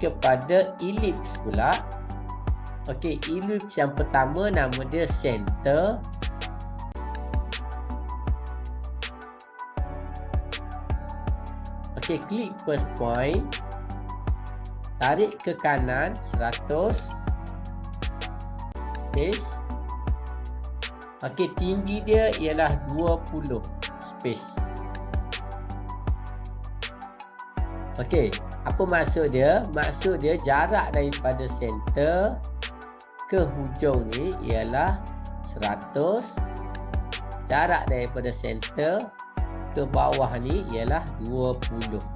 kepada ellipse pula. Okey, ellipse yang pertama nama dia center. Okey, klik first point. Tarik ke kanan 100. Space. Okey, tinggi dia ialah 20. Space. Okey, apa maksud dia? Maksud dia jarak daripada center ke hujung ni ialah 100. Jarak daripada center ke bawah ni ialah 20.